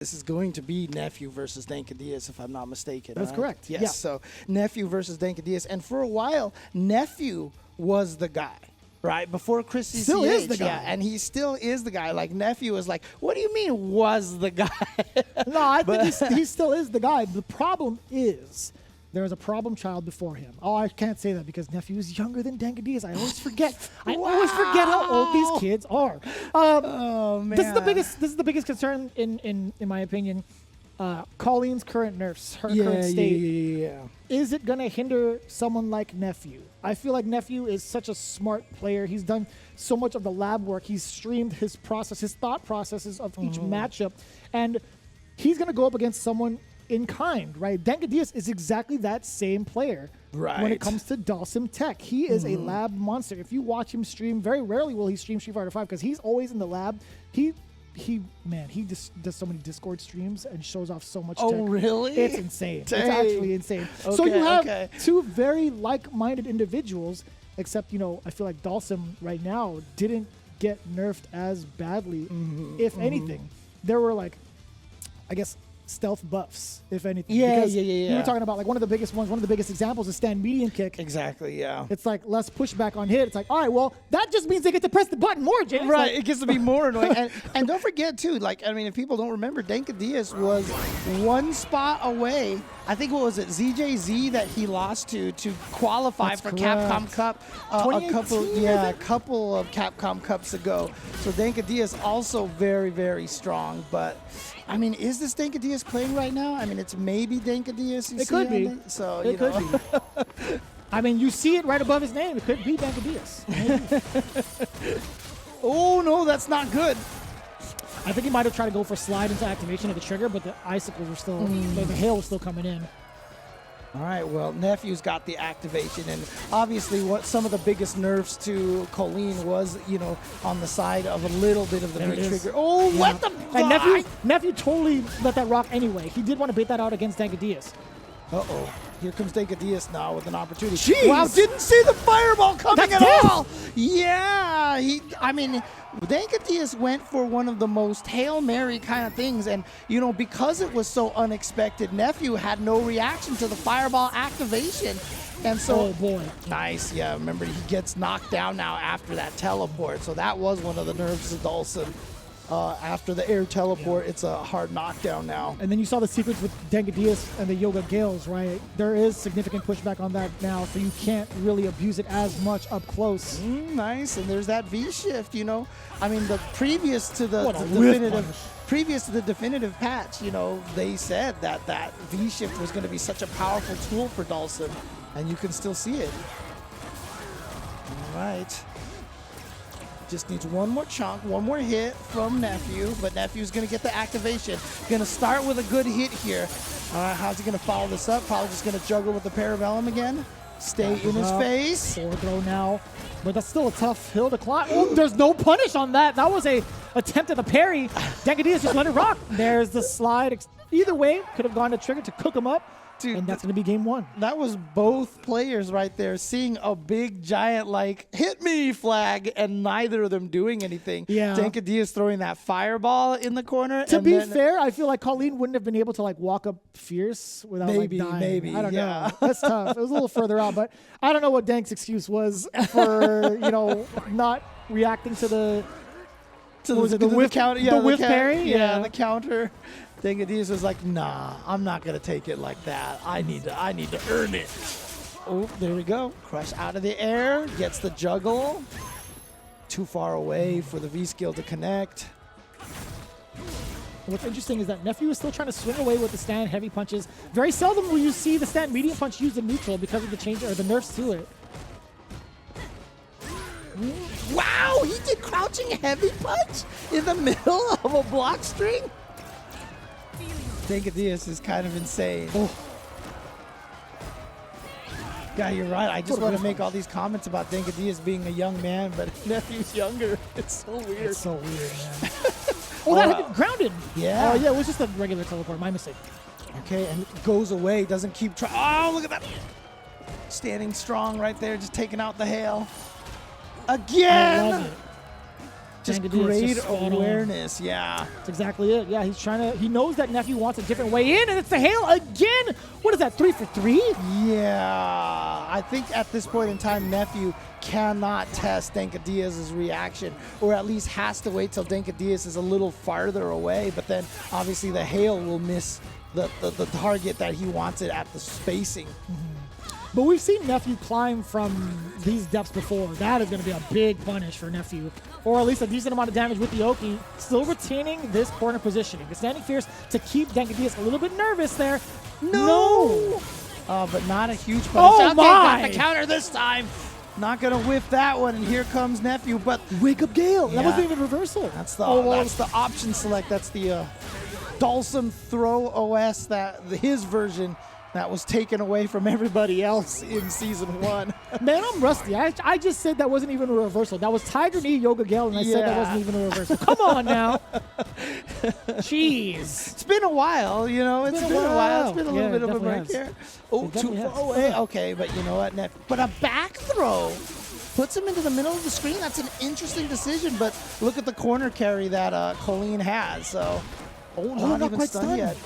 This is going to be Nephew versus Dankadillas, if I'm not mistaken. That's correct. Yes, Yeah. so Nephew versus Dankadillas. And for a while, Nephew was the guy, right? Before Chris CCH. Still is the guy. Yeah, and he still is the guy. Like, Nephew is like, what do you mean was the guy? No, I think he still is the guy. The problem is there was a problem child before him. Oh, I can't say that because Nephew is younger than Dankadillas. I always forget. I always forget how old these kids are. Oh, man. This is the biggest concern in my opinion. Kolin's current nerfs, her current state. Yeah. Is it gonna hinder someone like Nephew? I feel like Nephew is such a smart player. He's done so much of the lab work. He's streamed his process, his thought processes of each matchup, and he's gonna go up against someone in kind, right? Dankadillas is exactly that same player. Right. When it comes to Dhalsim tech, he is a lab monster. If you watch him stream, very rarely will he stream Street Fighter 5 because he's always in the lab. He just does so many Discord streams and shows off so much tech. Oh, really? It's insane. Dang. It's actually insane. Okay, So you have two very like-minded individuals, except, I feel like Dhalsim right now didn't get nerfed as badly. If anything, there were stealth buffs, if anything. Yeah. We were talking about one of the biggest ones, one of the biggest examples is stand medium kick. Exactly, yeah. It's like less pushback on hit. It's like, all right, well, that just means they get to press the button more, James. Right, it gets to be more annoying. And don't forget, too, if people don't remember, Dankadillas was one spot away. I think, what was it, ZJZ that he lost to qualify for Capcom Cup a couple of Capcom Cups ago. So Dankadillas also very, very strong. But, is this Dankadillas playing right now? It's maybe Dankadillas. It could be. So, it could be. You see it right above his name. It could be Dankadillas. Oh, no, that's not good. I think he might have tried to go for slide into activation of the trigger, but the icicles were still, the hail was still coming in. All right, well, Nephew's got the activation, and obviously what some of the biggest nerfs to Kolin was, on the side of a little bit of the big trigger. Oh, what the fuck? And Nephew totally let that rock anyway. He did want to bait that out against Dankadillas. Uh-oh. Here comes Dankadillas now with an opportunity. Jeez. Wow, didn't see the fireball coming That's at all. Yeah, Dankadillas went for one of the most Hail Mary kind of things, and, because it was so unexpected, Nephew had no reaction to the fireball activation. And so, oh boy. Nice, yeah, remember, he gets knocked down now after that teleport, so that was one of the nerves of Dhalsim. After the air teleport, it's a hard knockdown now. And then you saw the sequence with Dankadillas and the Yoga Gales, right? There is significant pushback on that now, so you can't really abuse it as much up close. Nice, and there's that V-shift, the previous to the definitive patch, they said that V-shift was going to be such a powerful tool for Dhalsim, and you can still see it. All right. Just needs one more chunk, one more hit from Nephew, but Nephew's going to get the activation. Going to start with a good hit here. How's he going to follow this up? Probably just going to juggle with the Parabellum again. Stay in his face. Forward throw now, but that's still a tough hill to climb. Oh, there's no punish on that. That was a attempt at the parry. Dankadillas just let it rock. There's the slide. Either way, could have gone to trigger to cook him up. Dude, and that's going to be game one. That was both players right there seeing a big, giant, hit me flag, and neither of them doing anything. Yeah. Dankadillas throwing that fireball in the corner. To be fair, I feel like Kolin wouldn't have been able to, walk up fierce without, dying. Maybe, I don't know. That's tough. It was a little further out, but I don't know what Dank's excuse was for, not reacting to the whiff counter. Yeah, the whiff parry? Yeah, the counter. Dankadillas was like, nah, I'm not gonna take it like that. I need to earn it. Oh, there we go. Crush out of the air, gets the juggle. Too far away for the V skill to connect. What's interesting is that Nephew is still trying to swing away with the stand heavy punches. Very seldom will you see the stand medium punch used in neutral because of the change or the nerfs to it. Wow, he did crouching heavy punch in the middle of a block string. Dankadillas is kind of insane. Oh. Yeah, you're right. I just want to make all these comments about Dankadillas being a young man, but Nephew's younger. It's so weird. It's so weird, man. Oh, that hit grounded. Yeah. Oh, yeah, it was just a regular teleport. My mistake. Okay, and it goes away. Doesn't keep trying. Oh, look at that. Standing strong right there, just taking out the hail. Again. I love it. just Dankadillas great just spot on. awareness. Yeah. That's exactly it. Yeah, he knows that Nephew wants a different way in, and it's the hail again. What is that, 3 for 3? Yeah, I think at this point in time, Nephew cannot test Dankadillas' reaction, or at least has to wait till Dankadillas is a little farther away, but then obviously the hail will miss the target that he wants it at the spacing. But we've seen Nephew climb from these depths before. That is going to be a big punish for Nephew, or at least a decent amount of damage with the Oki, still retaining this corner positioning. The standing fierce to keep Dankadillas a little bit nervous there. No! But not a huge punish. Oh Okay, my! got the counter this time. Not gonna whiff that one, and here comes Nephew. But Wake up Gale. Yeah. That wasn't even reversal. that's the option select. That's the Dhalsim throw OS, his version that was taken away from everybody else in season 1. Man, I'm rusty. I just said that wasn't even a reversal. That was Tiger Knee Yoga Gale, and I said that wasn't even a reversal. Come on now. Jeez. It's been a while, you know. It's been a while. It's been a little Yeah, bit of a break definitely has. here. Oh, It definitely has. hey, okay, but you know what, but a back throw puts him into the middle of the screen. That's an interesting decision, but look at the corner carry that Kolin has. So, not even quite stunned yet.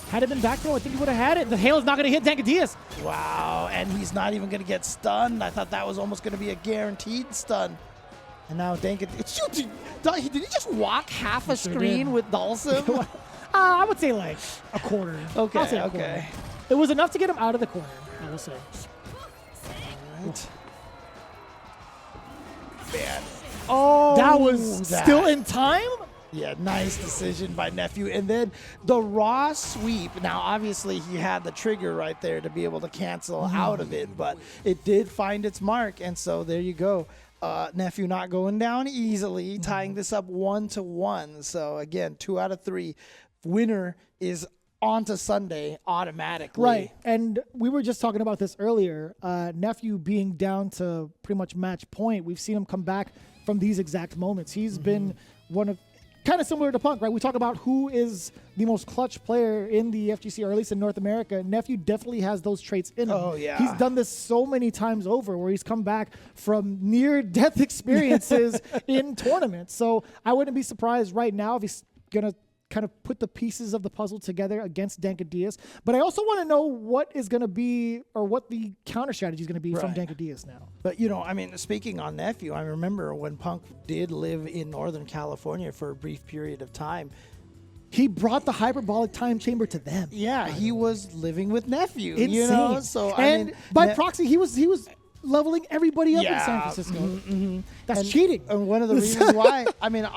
Had it been back throw, I think he would have had it. The hail is not going to hit Dankadillas. Wow, and he's not even going to get stunned. I thought that was almost going to be a guaranteed stun. And now Dankadillas. Did he just walk half a screen did. with Dhalsim? I would say like a quarter. Okay, I'll say a quarter. It was enough to get him out of the corner, I will say. Right. Man. That was still in time? Yeah, nice decision by Nephew. And then the raw sweep. Now, obviously, he had the trigger right there to be able to cancel out of it, but it did find its mark. And so there you go. Nephew not going down easily, tying this up 1-1. So again, 2 out of 3. Winner is on to Sunday automatically. Right. And we were just talking about this earlier. Nephew being down to pretty much match point. We've seen him come back from these exact moments. He's been one of, kind of similar to Punk, right? We talk about who is the most clutch player in the FGC, or at least in North America. Nephew definitely has those traits in him. Oh, yeah. He's done this so many times over, where he's come back from near-death experiences in tournaments. So I wouldn't be surprised right now if he's going to kind of put the pieces of the puzzle together against Dankadillas. But I also want to know what is going to be, or what the counter strategy is going to be from Dankadillas now. But, you know, I mean, speaking on Nephew, I remember when Punk did live in Northern California for a brief period of time. He brought the hyperbolic time chamber to them. Yeah, he was living with Nephew. Insane. You know, so and by proxy, he was leveling everybody up in Yeah, San Francisco. That's cheating. And one of the reasons why, I mean,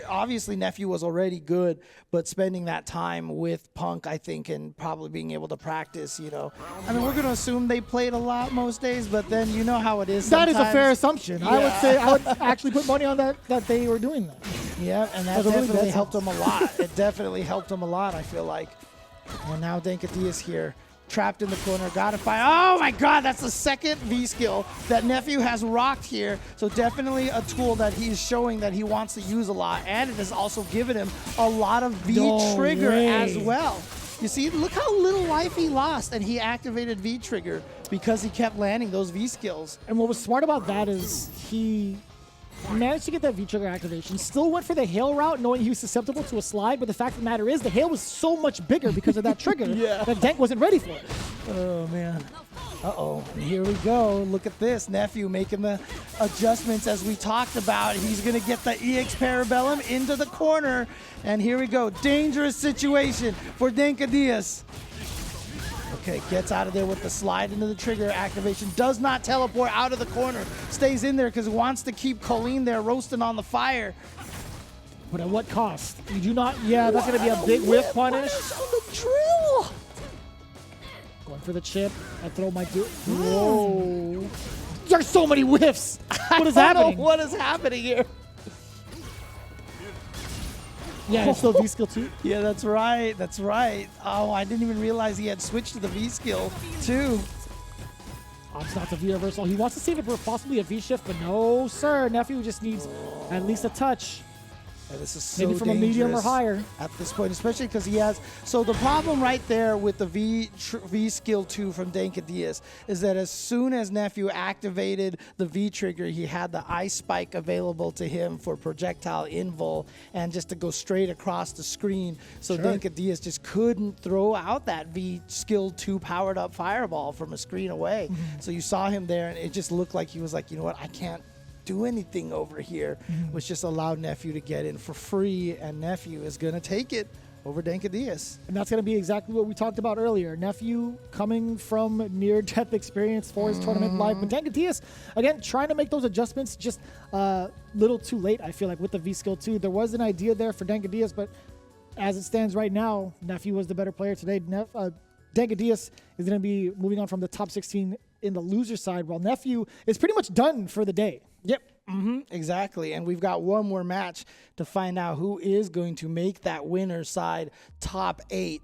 obviously Nephew was already good, but spending that time with Punk, I think, and probably being able to practice, you know. I mean, we're going to assume they played a lot most days, but then you know how it is That is sometimes. a fair assumption. Yeah. I would say, I would actually put money on that they were doing that. Yeah, and that That's a really definitely bad helped him a lot. It definitely helped him a lot, I feel like. And now Dankadillas here. Trapped in the corner, gotta fight. Oh my God, that's the second V skill that Nephew has rocked here. So definitely a tool that he's showing that he wants to use a lot, and it has also given him a lot of V trigger as well. You see, look how little life he lost, and he activated V trigger because he kept landing those V skills. And what was smart about that is he managed to get that V-trigger activation, still went for the hail route knowing he was susceptible to a slide, but the fact of the matter is the hail was so much bigger because of that trigger that Dank wasn't ready for it. Oh, man. Uh-oh. Here we go. Look at this. Nephew making the adjustments as we talked about. He's going to get the EX Parabellum into the corner. And here we go. Dangerous situation for Dankadillas. Okay, gets out of there with the slide into the trigger activation. Does not teleport out of the corner. Stays in there because he wants to keep Kolin there roasting on the fire. But at what cost? You do not, that's going to be a big whiff punish. On the drill. Going for the chip. I throw my dude. Whoa. There's so many whiffs. What is happening? What is happening here? Yeah, it's still V skill too. Yeah, that's right. That's right. Oh, I didn't even realize he had switched to the V skill too. Opts not to V reversal. He wants to save it for possibly a V shift, but no, sir. Nephew just needs at least a touch. And this is so Maybe from a medium or dangerous higher. at this point, especially because he has. So the problem right there with the V skill 2 from Dankadillas is that as soon as Nephew activated the V trigger, he had the ice spike available to him for projectile invul and just to go straight across the screen. So Dankadillas just couldn't throw out that V skill 2 powered up fireball from a screen away. So you saw him there, and it just looked like he was like, you know what, I can't do anything over here, which just allowed Nephew to get in for free, and Nephew is going to take it over Dankadillas. And that's going to be exactly what we talked about earlier. Nephew coming from near-death experience for his tournament life. But Dankadillas, again, trying to make those adjustments just a little too late, I feel like, with the V-Skill 2. There was an idea there for Dankadillas, but as it stands right now, Nephew was the better player today. Dankadillas is going to be moving on from the top 16 in the loser side, while Nephew is pretty much done for the day. Yep, exactly. And we've got one more match to find out who is going to make that winner side top 8.